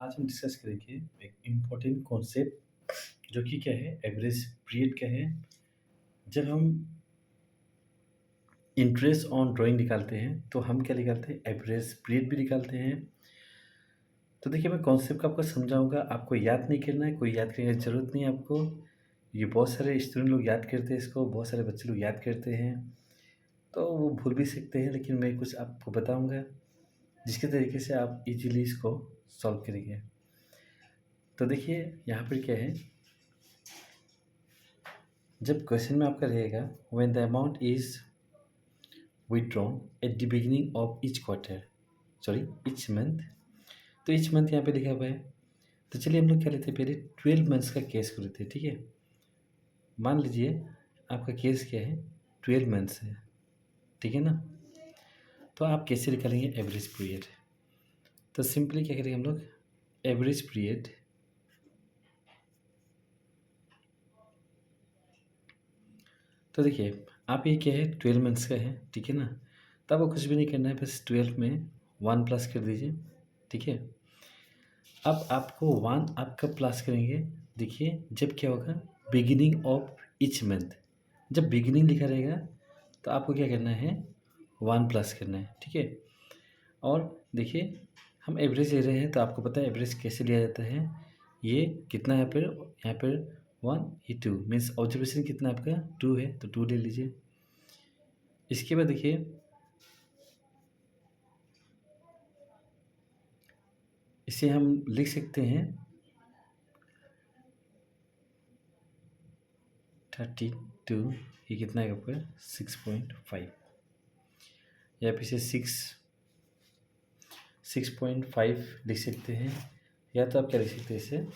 आज हम डिस्कस करेंगे एक इम्पोर्टेंट कॉन्सेप्ट जो कि क्या है एवरेज पीरियड क्या है। जब हम इंटरेस्ट ऑन ड्राइंग निकालते हैं तो हम क्या निकालते हैं एवरेज पीरियड भी निकालते हैं। तो देखिए मैं कॉन्सेप्ट को आपको समझाऊंगा, आपको याद नहीं करना है, कोई याद करने की ज़रूरत नहीं है आपको। ये बहुत सारे स्टूडेंट लोग याद करते हैं इसको, बहुत सारे बच्चे लोग याद करते हैं, तो वो भूल भी सकते हैं, लेकिन मैं कुछ आपको बताऊंगा जिसके तरीके से आप इजीली इसको सॉल्व करेंगे। तो देखिए यहाँ पर क्या है, जब क्वेश्चन में आपका रहेगा when the amount is withdrawn at the beginning of each quarter, sorry each month, तो ईच मंथ यहाँ पे लिखा हुआ है। तो चलिए हम लोग क्या लेते हैं, पहले 12 मंथ्स का केस को लेते हैं, ठीक है। मान लीजिए आपका केस क्या है, 12 मंथ्स है, ठीक है ना। तो आप कैसे निकालेंगे एवरेज पीरियड। तो सिंपली क्या करेंगे हम लोग, एवरेज पीरियड तो देखिए आप ये क्या है 12 मंथ्स का है, ठीक है ना। तो आपको कुछ भी नहीं करना है, बस 12 में 1 प्लस कर दीजिए, ठीक है। अब आपको 1 आप कब प्लस करेंगे, देखिए जब क्या होगा बिगिनिंग ऑफ ईच मंथ, जब बिगिनिंग लिखा रहेगा तो आपको क्या करना है 1 प्लस करना है, ठीक है। और देखिए हम एवरेज ले रहे हैं तो आपको पता है एवरेज कैसे लिया जाता है। ये कितना है यहाँ पर 1, ये 2 मीन्स ऑब्जर्वेशन कितना आपका 2 है, तो 2 ले लीजिए। इसके बाद देखिए इसे हम लिख सकते हैं 32, ये कितना है आपका 6.5, या फिर से 6.5 लिख सकते हैं, या तो आप क्या लिख सकते हैं इसे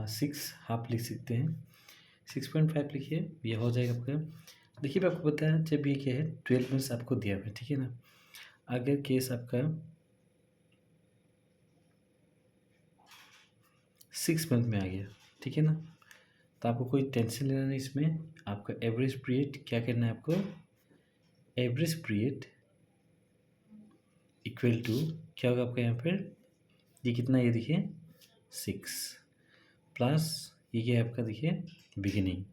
6 हाफ लिख सकते हैं। 6.5 लिखिए, ये हो जाएगा आपका। देखिए मैं आपको बताया जब ये क्या है 12 मंथ्स आपको दिया हुआ है, ठीक है ना। अगर केस आपका 6 मंथ में आ गया, ठीक है ना, तो आपको कोई टेंशन लेना नहीं इसमें। आपका एवरेज पीरियड क्या करना है आपको, एवरेज पीरियड इक्वल टू क्या होगा आपका यहाँ पर, ये कितना है, ये देखिए 6 प्लस ये क्या है आपका, देखिए बिगिनिंग।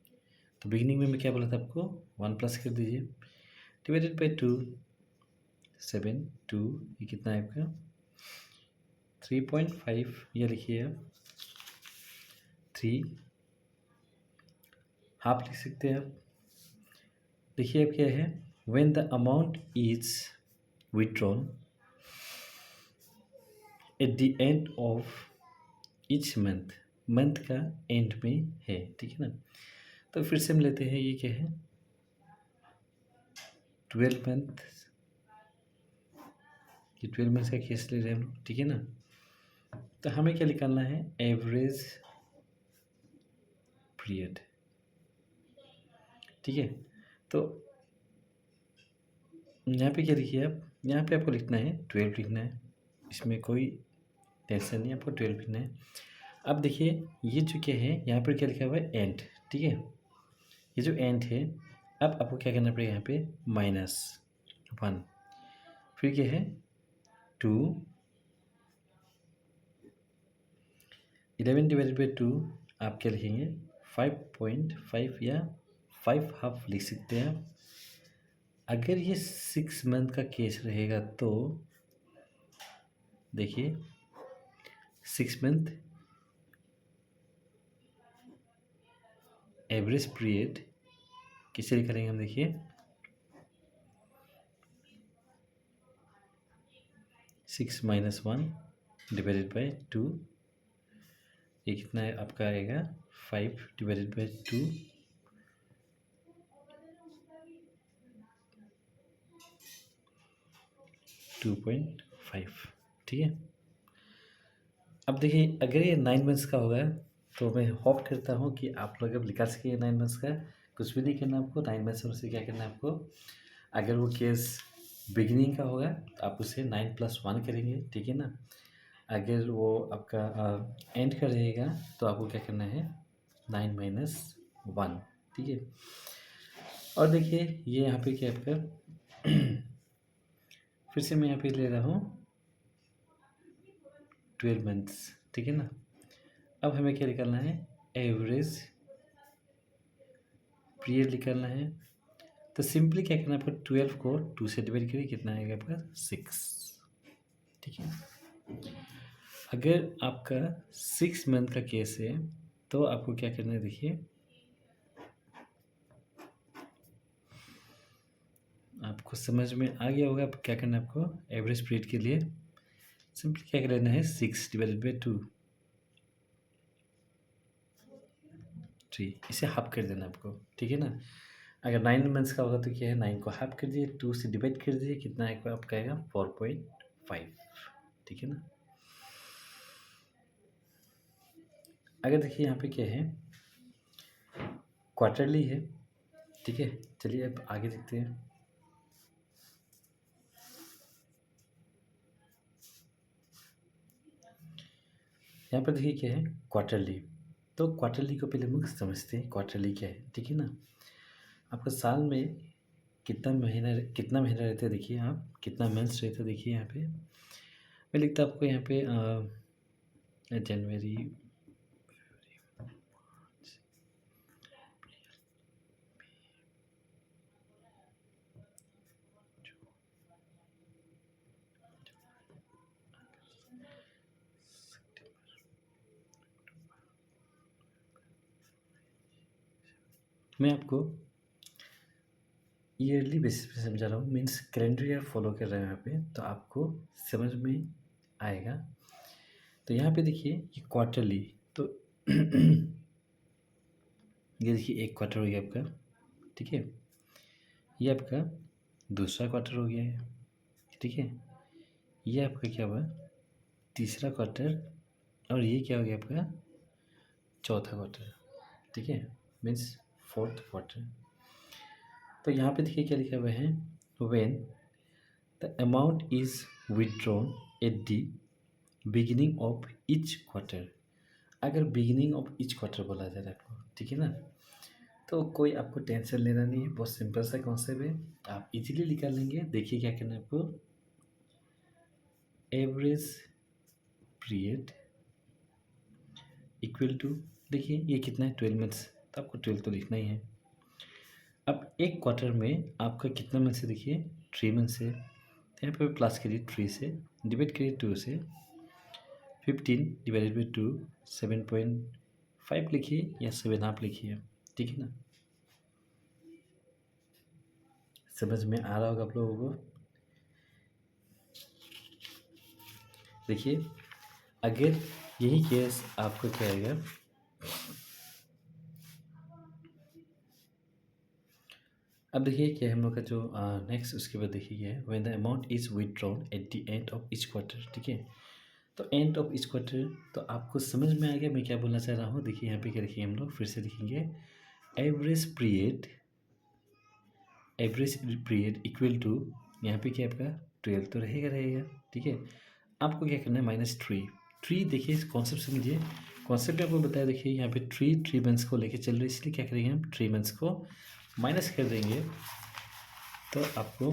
तो बिगिनिंग में मैं क्या बोला था आपको 1 प्लस कर दीजिए, डिवाइडेड बाई 2, 7, 2, ये कितना है आपका 3.5, ये लिखिए आप 3 हाफ लिख सकते हैं आप। देखिए अब क्या है, when the amount is withdrawn at the end of each month, month का एंड में है, ठीक है ना। तो फिर से हम लेते हैं, ये क्या है 12 मंथ, ये 12 मंथ का केस ले रहे हैं हम लोग, ठीक है ना। तो हमें क्या निकालना है, एवरेज पीरियड, ठीक है। तो यहाँ पे क्या लिखिए आप, यहाँ पे आपको लिखना है 12 लिखना है, इसमें कोई टेंशन नहीं, आपको 12 लिखना है। अब देखिए ये जो क्या है यहाँ पर क्या लिखा हुआ है एंड, ठीक है। ये जो एंड है, अब आपको क्या करना पड़ेगा यहाँ पे -1, फिर क्या है 2, 11 डिवाइडेड बाई 2, आप क्या लिखेंगे 5.5 या 5 हाफ लिख सकते हैं आप। अगर ये 6 मंथ का केस रहेगा तो देखिए 6 मंथ एवरेज पीरियड किसे निकालेंगे हम, देखिए 6 - 1 डिवाइडेड बाई 2, ये कितना है आपका आएगा 5 डिवाइडेड बाई 2, 2.5, ठीक है। अब देखिए अगर ये 9 मंथ्स का होगा तो मैं होप करता हूँ कि आप लोग अब निकाल सकेंगे 9 मंथ्स का। कुछ भी नहीं करना आपको, 9 मंथ्स से क्या करना है आपको, अगर वो केस बिगिनिंग का होगा तो आप उसे 9+1 करेंगे, ठीक है ना। अगर वो आपका एंड का रहेगा तो आपको क्या करना है, 9 - 1, ठीक है। और देखिए ये यहाँ पे क्या आपका फिर से मैं यहाँ पे ले रहा हूँ 12 मंथ्स, ठीक है ना। अब हमें क्या निकालना है, एवरेज पीरियड निकालना है। तो सिंपली क्या करना है आपको, 12 को 2 से डिवाइड करिए, कितना आएगा आपका 6, ठीक है। अगर आपका 6 मंथ का केस है तो आपको क्या करना है, देखिए आपको समझ में आ गया होगा। अब क्या करना है आपको, एवरेज पीरियड के लिए सिंपली क्या कर लेना है, 6/2, 3, इसे हाफ कर देना आपको, ठीक है ना। अगर 9 मंथ्स का होगा तो क्या है, 9 को हाफ कर दिए, 2 से डिवाइड कर दिए, कितना आएगा आपका आएगा 4.5, ठीक है ना। अगर देखिए यहाँ पे क्या है, क्वार्टरली है, ठीक है। चलिए अब आगे देखते हैं। यहाँ पर देखिए क्या है, क्वार्टरली। तो क्वार्टरली को पहले हम लोग समझते हैं क्वार्टरली क्या है, ठीक है ना। आपका साल में कितना महीना रहता है, देखिए आप कितना मंथ्स रहता है, देखिए यहाँ पे मैं लिखता आपको यहाँ पे जनवरी, मैं आपको ईयरली बेसिस पे समझा रहा हूँ, मीन्स कैलेंडर ईयर फॉलो कर रहे हैं यहाँ पे, तो आपको समझ में आएगा। तो यहाँ पे देखिए ये क्वार्टरली, तो ये देखिए एक क्वार्टर हो गया आपका, ठीक है। ये आपका दूसरा क्वार्टर हो गया है, ठीक है। ये आपका क्या हुआ, तीसरा क्वार्टर, और ये क्या हो गया आपका चौथा क्वार्टर, ठीक है, मीन्स फोर्थ क्वार्टर। तो यहाँ पे देखिए क्या लिखा हुआ है, when the amount is withdrawn at the beginning of each quarter. अगर बिगिनिंग ऑफ ईच क्वार्टर बोला जा रहा है आपको, ठीक है ना, तो कोई आपको टेंशन लेना नहीं है, बहुत सिंपल सा कॉन्सेप्ट है, आप इजीली निकाल लेंगे। देखिए क्या करना है आपको, एवरेज पीरियड इक्वल टू, देखिए ये कितना है 12 मंथ्स, तो आपको 12 तो लिखना ही है। अब एक क्वार्टर में आपका कितना मंथ से, देखिए 3 मंथ से, तो यहाँ पे प्लस करिए 3 से, डिवाइड करिए 2 से, 15/2 7.5 लिखिए या 7.5 लिखिए, ठीक है ना। समझ में आ रहा होगा आप लोगों को। देखिए अगर यही केस आपको क्या आएगा, अब देखिए क्या है हम लोग का जो नेक्स्ट, उसके बाद देखिए क्या है, when the amount is withdrawn at the end of each quarter, ठीक है। तो एंड ऑफ ईच क्वार्टर, तो आपको समझ में आ गया मैं क्या बोलना चाह रहा हूँ। देखिए यहाँ पे क्या लिखेंगे हम लोग, फिर से लिखेंगे average period, average period equal to, यहाँ पे क्या आपका 12 तो रहेगा, ठीक है। आपको क्या करना है, -3, देखिए इस कॉन्सेप्ट समझिए। कॉन्सेप्ट आपको बताया, देखिए यहाँ पे थ्री मंथ्स को लेके चल रहे, इसलिए क्या करेंगे हम 3 मंथ्स को माइनस कर देंगे, तो आपको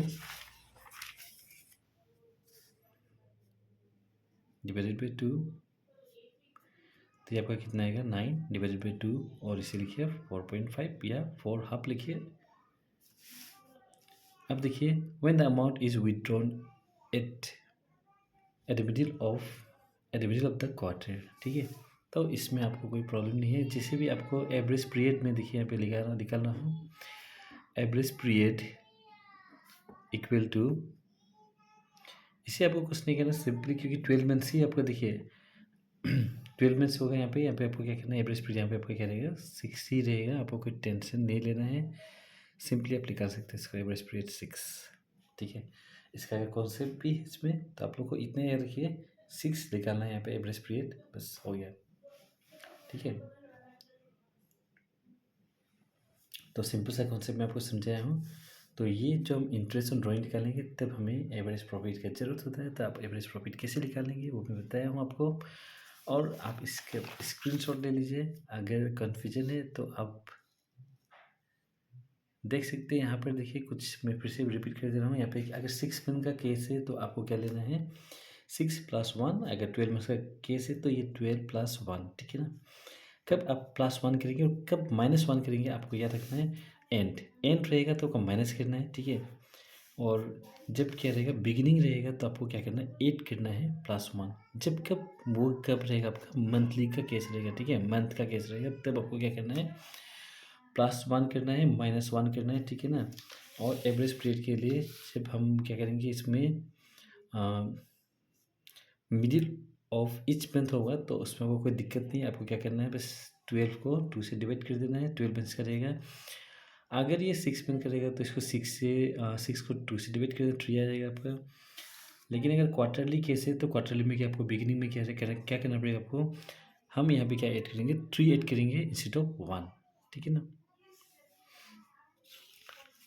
डिवाइडेड बाई 2, तो ये आपका कितना आएगा 9/2, और इसे लिखिए 4.5 या 4 हाफ लिखिए। अब देखिए when the amount is withdrawn at at the middle of the quarter, ठीक है। तो इसमें आपको कोई प्रॉब्लम नहीं है, जिसे भी आपको एवरेज पीरियड में देखिए यहाँ पे निकालना हो, एवरेज पीरियड इक्वल टू, इसे आपको कुछ नहीं करना सिंपली, क्योंकि 12 मंथ्स ही आपको देखिए 12 मंथ्स होगा यहाँ पे आपको क्या करना है, एवरेज पीरियड यहाँ पे आपको क्या रहेगा 6 ही रहेगा, आपको कोई टेंशन नहीं लेना है। सिंपली आप निकाल सकते हैं इसका एवरेज पीरियड 6, ठीक है। इसका अगर कॉन्सेप्ट भी है इसमें, तो आप लोग को इतना याद रखिए 6 निकालना है यहाँ पे एवरेज पीरियड, बस हो गया, ठीक है। तो सिंपल सा कॉन्सेप्ट मैं आपको समझाया हूँ। तो ये जो हम इंटरेस्ट ऑन ड्राइंग निकालेंगे तब हमें एवरेज प्रॉफिट की ज़रूरत होता है। तो आप एवरेज प्रॉफिट कैसे निकालेंगे वो मैं बताया हूँ आपको, और आप इसके स्क्रीनशॉट ले लीजिए। अगर कन्फ्यूजन है तो आप देख सकते हैं यहाँ पर। देखिए कुछ मैं फिर से रिपीट कर दे रहा हूँ यहाँ पे। अगर 6 मंथ का केस है तो आपको क्या लेना है, 6+1। अगर 12 मंथ का केस है तो ये 12+1, ठीक है ना। कब आप +1 करेंगे और कब -1 करेंगे आपको याद रखना है। एंड एंड रहेगा तो आपको माइनस करना है, ठीक है। और जब क्या रहेगा बिगिनिंग रहेगा तो आपको क्या करना है, 8 करना है +1। जब कब वो कब रहेगा आपका मंथली का केस रहेगा, ठीक है, मंथ का केस रहेगा तब आपको क्या करना है, +1 करना है, -1 करना है, ठीक है ना। और एवरेज पीरियड के लिए जब हम क्या करेंगे इसमें मिडिल ऑफ ईच मंथ होगा तो उसमें वो कोई दिक्कत नहीं है। आपको क्या करना है, बस 12 को 2 से डिवाइड कर देना है, 12 मंथ्स का रहेगा। अगर ये 6 मंथ का रहेगा तो इसको 6 को 2 से डिवाइड कर दें, 3 आ जाएगा आपका। लेकिन अगर क्वार्टरली केस है तो क्वार्टरली में क्या आपको बिगिनिंग में क्या करना पड़ेगा आपको, हम यहाँ पे क्या ऐड करेंगे, 3 ऐड करेंगे इंस्टेड ऑफ 1, ठीक है ना।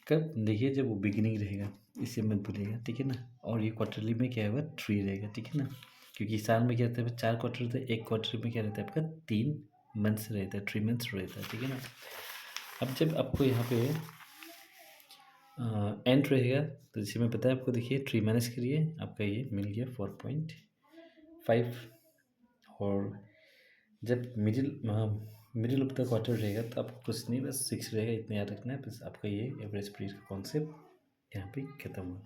कब देखिए जब वो बिगिनिंग रहेगा, इसे मत भूलिएगा, ठीक है ना। और ये क्वार्टरली में क्या होगा, 3 रहेगा, ठीक है ना। क्योंकि साल में क्या रहता है, 4 क्वार्टर रहता है, एक क्वार्टर में क्या रहता है आपका 3 मंथ्स रहता है, 3 मंथ्स रहता है, ठीक है ना। अब जब आपको यहाँ पे एंड रहेगा तो जैसे मैं बताया आपको, देखिए 3 माइनस करिए, आपका ये मिल गया 4.5। और जब मिडिल ऑफ द क्वार्टर रहेगा तो आपको कुछ नहीं, बस 6 रहेगा, इतना याद रखना है। बस आपका ये एवरेज पीरियड का कॉन्सेप्ट यहाँ पे खत्म हुआ।